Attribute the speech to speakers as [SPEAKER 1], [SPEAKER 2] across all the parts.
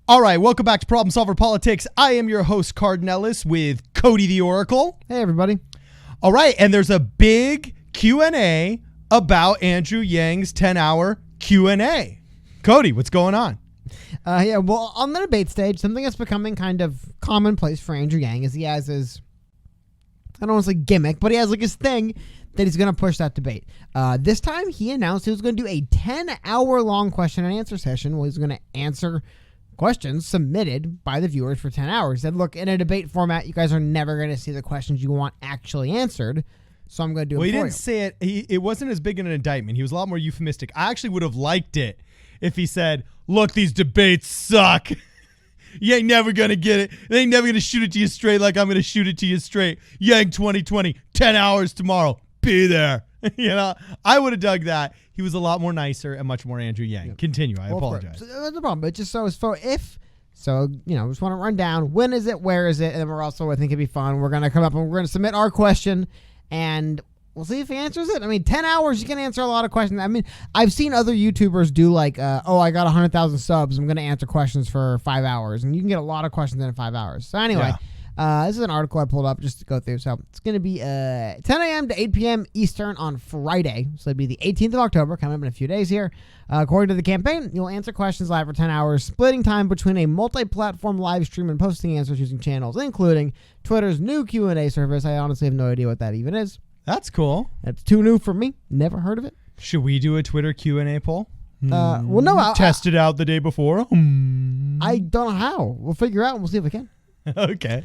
[SPEAKER 1] All right, welcome back to Problem Solver Politics. I am your host, Cardinellis, with Cody the Oracle.
[SPEAKER 2] Hey, everybody.
[SPEAKER 1] All right, and there's a big Q&A about Andrew Yang's 10-hour Q&A. Cody, what's going on?
[SPEAKER 2] Well, on the debate stage, something that's becoming kind of commonplace for Andrew Yang is he has his, I don't want to say gimmick, but he has like his thing that he's going to push that debate. This time, he announced he was going to do a 10-hour long question and answer session where he's going to answer questions submitted by the viewers for 10 hours. He said, look, in a debate format, you guys are never going to see the questions you want actually answered, so I'm going to do it for you.
[SPEAKER 1] Well, he didn't say it. It wasn't as big an indictment. He was a lot more euphemistic. I actually would have liked it if he said, look, these debates suck. You ain't never going to get it. They ain't never going to shoot it to you straight like I'm going to shoot it to you straight. Yang 2020, 10 hours tomorrow. Be there. I would have dug that. He was a lot more nicer and much more Andrew Yang. Yep. Continue. I apologize.
[SPEAKER 2] So that's the problem. But just just want to run down when is it, where is it, and then we're also, I think it'd be fun. We're gonna come up and we're gonna submit our question, and we'll see if he answers it. I mean, 10 hours, you can answer a lot of questions. I mean, I've seen other YouTubers do like, I got 100,000 subs. I'm gonna answer questions for 5 hours, and you can get a lot of questions in 5 hours. So anyway.
[SPEAKER 1] Yeah.
[SPEAKER 2] This is an article I pulled up just to go through. So it's going to be 10 a.m. to 8 p.m. Eastern on Friday. So it'll be the 18th of October, coming up in a few days here. According to the campaign, you'll answer questions live for 10 hours, splitting time between a multi-platform live stream and posting answers using channels, including Twitter's new Q&A service. I honestly have no idea what that even is.
[SPEAKER 1] That's cool.
[SPEAKER 2] That's too new for me. Never heard of it.
[SPEAKER 1] Should we do a Twitter Q&A poll?
[SPEAKER 2] Well, no.
[SPEAKER 1] Test it out the day before.
[SPEAKER 2] I don't know how. We'll figure out and we'll see if we can.
[SPEAKER 1] Okay.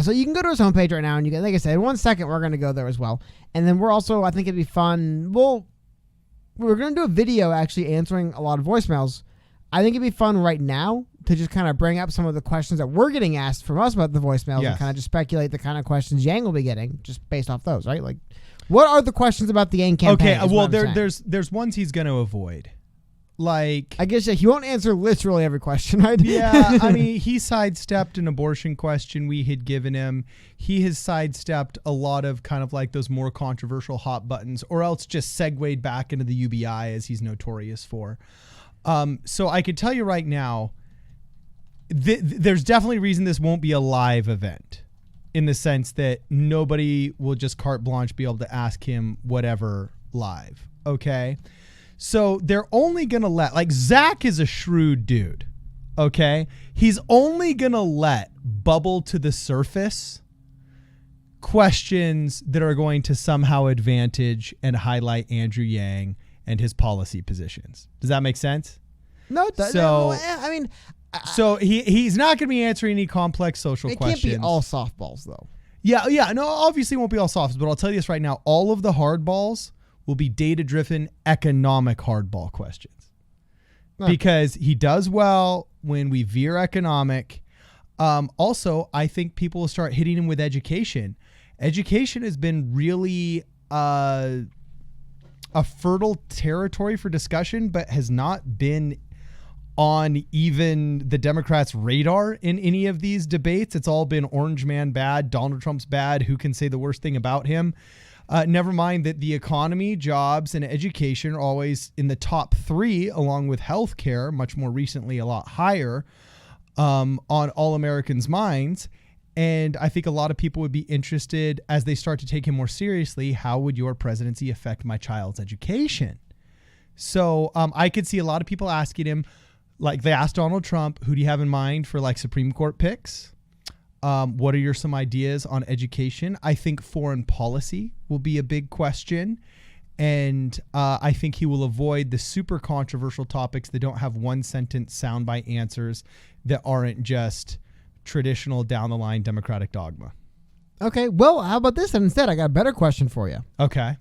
[SPEAKER 2] So you can go to his homepage right now, and you can, like I said, in 1 second we're going to go there as well. And then we're also, I think it'd be fun. We're going to do a video actually answering a lot of voicemails. I think it'd be fun right now to just kind of bring up some of the questions that we're getting asked from us about the voicemails and kind of just speculate the kind of questions Yang will be getting just based off those, right? Like, what are the questions about the Yang campaign?
[SPEAKER 1] Okay, well, there's ones he's going to avoid. Like,
[SPEAKER 2] I guess he won't answer literally every question, right?
[SPEAKER 1] Yeah, I mean, he sidestepped an abortion question we had given him. He has sidestepped a lot of kind of like those more controversial hot buttons, or else just segued back into the UBI as he's notorious for. So I could tell you right now, there's definitely a reason this won't be a live event, in the sense that nobody will just carte blanche be able to ask him whatever live, okay? So they're only going to like Zach is a shrewd dude, okay? He's only going to let bubble to the surface questions that are going to somehow advantage and highlight Andrew Yang and his policy positions. Does that make sense?
[SPEAKER 2] No, it doesn't.
[SPEAKER 1] So,
[SPEAKER 2] I mean...
[SPEAKER 1] So he's not going to be answering any complex social questions.
[SPEAKER 2] It can't be all softballs, though.
[SPEAKER 1] Yeah. No, obviously it won't be all softballs, but I'll tell you this right now. All of the hardballs will be data-driven economic hardball questions. Because he does well when we veer economic. Also, I think people will start hitting him with education. Education has been really a fertile territory for discussion, but has not been on even the Democrats' radar in any of these debates. It's all been Orange Man bad, Donald Trump's bad, who can say the worst thing about him. Never mind that the economy, jobs, and education are always in the top 3, along with healthcare, much more recently a lot higher on all Americans' minds. And I think a lot of people would be interested, as they start to take him more seriously, how would your presidency affect my child's education? So I could see a lot of people asking him, like they asked Donald Trump, who do you have in mind for like Supreme Court picks? What are some ideas on education? I think foreign policy will be a big question. And I think he will avoid the super controversial topics that don't have one sentence soundbite answers that aren't just traditional down the line Democratic dogma.
[SPEAKER 2] Okay. Well, how about this? And instead, I got a better question for you.
[SPEAKER 1] Okay.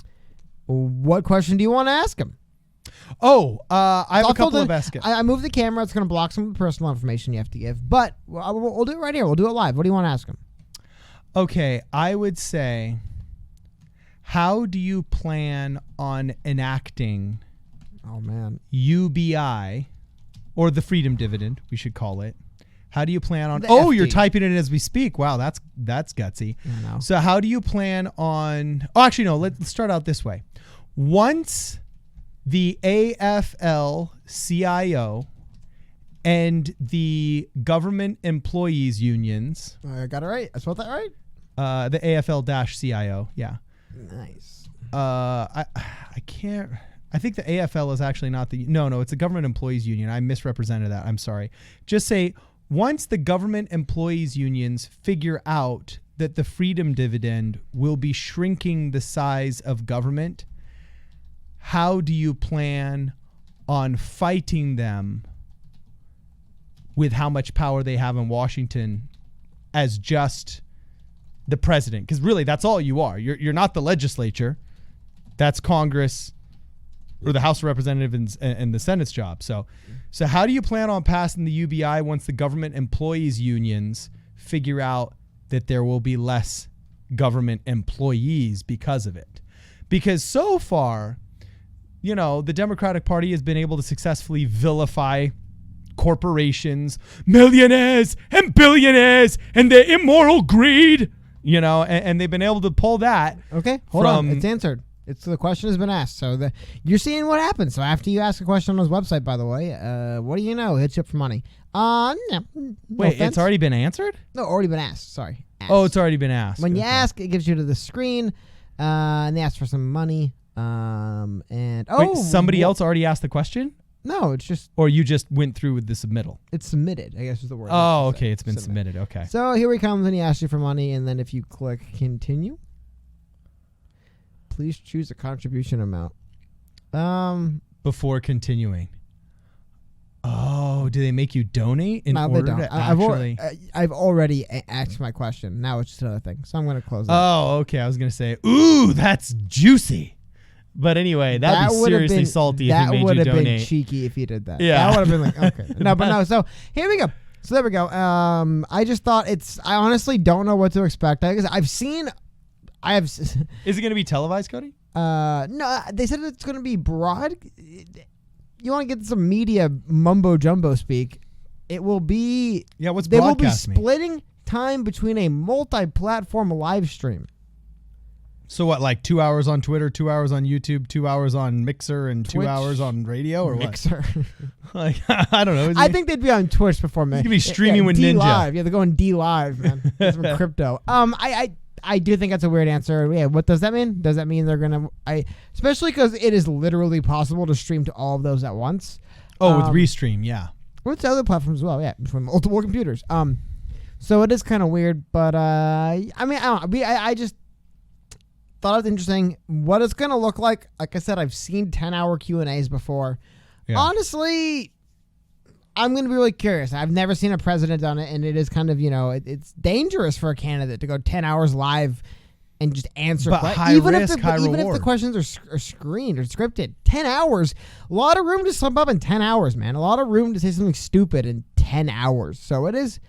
[SPEAKER 2] What question do you want to ask him?
[SPEAKER 1] I have a couple of baskets.
[SPEAKER 2] I moved the camera. It's going to block some of the personal information you have to give. But we'll do it right here. We'll do it live. What do you want to ask him?
[SPEAKER 1] Okay. I would say, how do you plan on enacting UBI, or the freedom dividend, we should call it? How do you plan on... you're typing it as we speak. Wow, that's gutsy.
[SPEAKER 2] I know.
[SPEAKER 1] So how do you plan on... Oh, actually, no. Let's start out this way. Once the AFL-CIO and the government employees unions,
[SPEAKER 2] I got it right. I spelled that right.
[SPEAKER 1] the AFL-CIO, yeah.
[SPEAKER 2] Nice.
[SPEAKER 1] I can't. I think the AFL is actually not the. No, it's the government employees union. I misrepresented that. I'm sorry. Just say once the government employees unions figure out that the freedom dividend will be shrinking the size of government, how do you plan on fighting them with how much power they have in Washington as just the president? Because really, that's all you are. You're not the legislature. That's Congress or the House of Representatives and the Senate's job. So how do you plan on passing the UBI once the government employees unions figure out that there will be less government employees because of it? Because so far, the Democratic Party has been able to successfully vilify corporations, millionaires and billionaires and their immoral greed, and they've been able to pull that.
[SPEAKER 2] Okay, hold on. It's answered. The question has been asked. So you're seeing what happens. So after you ask a question on his website, by the way, what do you know? Hits you up for money. No
[SPEAKER 1] Wait,
[SPEAKER 2] offense.
[SPEAKER 1] it's already been answered?
[SPEAKER 2] No, already been asked. Sorry. Asked.
[SPEAKER 1] Oh, it's already been asked.
[SPEAKER 2] When you ask, it gives you to the screen, and they ask for some money. Wait,
[SPEAKER 1] somebody else already asked the question?
[SPEAKER 2] No, it's just.
[SPEAKER 1] Or you just went through with the submittal?
[SPEAKER 2] It's submitted, I guess is the word.
[SPEAKER 1] Oh, okay. It's been submitted. Okay.
[SPEAKER 2] So here he comes, and he asks you for money, and then if you click continue, please choose a contribution amount.
[SPEAKER 1] Before continuing. Oh, do they make you donate in
[SPEAKER 2] no,
[SPEAKER 1] order
[SPEAKER 2] they don't.
[SPEAKER 1] to actually?
[SPEAKER 2] I've already asked my question. Now it's just another thing. So I'm going to close that.
[SPEAKER 1] Oh, okay. I was going to say, ooh, that's juicy. But anyway, that'd be seriously salty if he made you donate.
[SPEAKER 2] That would have been cheeky if he did that.
[SPEAKER 1] Yeah.
[SPEAKER 2] That would have been like, okay. No, but no. So here we go. So there we go. I just thought I honestly don't know what to expect. Is it
[SPEAKER 1] going to be televised, Cody?
[SPEAKER 2] No, they said it's going to be broad. You want to get some media mumbo jumbo speak? It will be.
[SPEAKER 1] Yeah, what's
[SPEAKER 2] they
[SPEAKER 1] broadcast
[SPEAKER 2] will be splitting time between a multi-platform live stream.
[SPEAKER 1] So what, like 2 hours on Twitter, 2 hours on YouTube, 2 hours on Mixer, and
[SPEAKER 2] Twitch,
[SPEAKER 1] 2 hours on radio, or
[SPEAKER 2] Mixer.
[SPEAKER 1] What? I don't know.
[SPEAKER 2] I think they'd be on Twitch before me.
[SPEAKER 1] He's gonna be streaming with
[SPEAKER 2] D
[SPEAKER 1] Ninja.
[SPEAKER 2] Live. Yeah, they're going D Live, man. That's some crypto. I do think that's a weird answer. Yeah, what does that mean? Does that mean they're gonna? Especially because it is literally possible to stream to all of those at once.
[SPEAKER 1] Oh, with Restream, yeah.
[SPEAKER 2] Or to other platforms as well, yeah, from multiple computers. So it is kind of weird, but I mean, I don't know. I just thought it was interesting what it's gonna look like. Like I said, I've seen 10-hour Q&As before. Yeah. Honestly, I'm going to be really curious. I've never seen a president on it, and it is kind of, it's dangerous for a candidate to go 10 hours live and just answer
[SPEAKER 1] questions. Even if
[SPEAKER 2] the questions are screened or scripted. 10 hours. A lot of room to slip up in 10 hours, man. A lot of room to say something stupid in 10 hours. So it is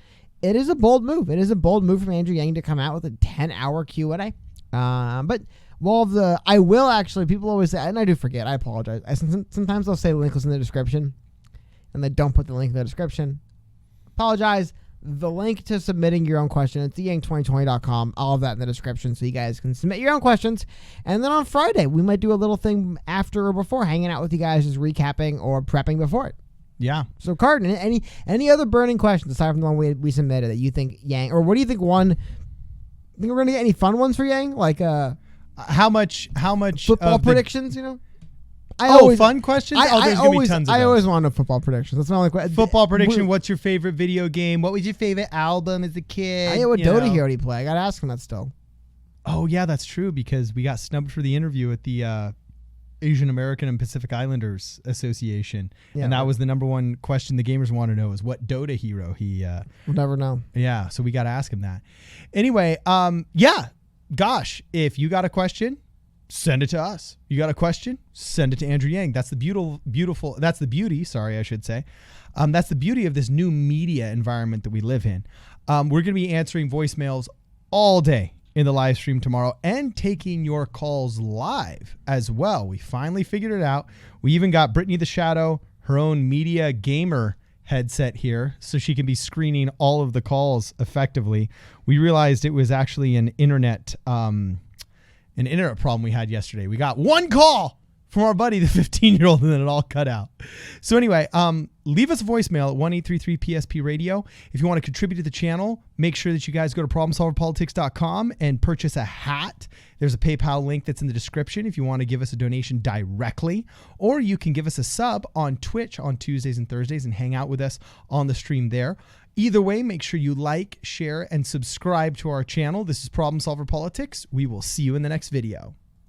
[SPEAKER 2] a bold move. It is a bold move from Andrew Yang to come out with a 10-hour Q&A. But I will actually, people always say, and I do forget, I apologize. Sometimes they'll say the link was in the description, and they don't put the link in the description. Apologize. The link to submitting your own question, it's theyang2020.com. All of that in the description so you guys can submit your own questions. And then on Friday, we might do a little thing after or before, hanging out with you guys, just recapping or prepping before it.
[SPEAKER 1] Yeah.
[SPEAKER 2] So, Carden, any other burning questions aside from the one we submitted that you think Yang, or what do you think think we're going to get any fun ones for Yang? Like,
[SPEAKER 1] how much
[SPEAKER 2] football predictions,
[SPEAKER 1] fun questions? There's going to be tons of
[SPEAKER 2] I
[SPEAKER 1] those.
[SPEAKER 2] always want a football prediction. That's my only question.
[SPEAKER 1] Football prediction, what's your favorite video game? What was your favorite album as a kid?
[SPEAKER 2] What Dota Hero did he play? I got to ask him that still.
[SPEAKER 1] Oh, yeah, that's true because we got snubbed for the interview at the Asian American and Pacific Islanders Association. Yeah, and that was the number one question the gamers want to know is what Dota hero he...
[SPEAKER 2] We'll never know.
[SPEAKER 1] Yeah, so we got to ask him that. Anyway, gosh, if you got a question, send it to us. You got a question? Send it to Andrew Yang. That's the beautiful. That's the beauty. Sorry, I should say. That's the beauty of this new media environment that we live in. We're going to be answering voicemails all day in the live stream tomorrow and taking your calls live as well. We finally figured it out. We even got Brittany the Shadow, her own media gamer headset here so she can be screening all of the calls effectively. We realized it was actually an internet problem we had yesterday. We got one call from our buddy, the 15-year-old, and then it all cut out. So anyway, leave us a voicemail at 1-833-PSP radio. If you want to contribute to the channel, make sure that you guys go to problemsolverpolitics.com and purchase a hat. There's a PayPal link that's in the description if you want to give us a donation directly, or you can give us a sub on Twitch on Tuesdays and Thursdays and hang out with us on the stream there. Either way, make sure you like, share, and subscribe to our channel. This is Problem Solver Politics. We will see you in the next video.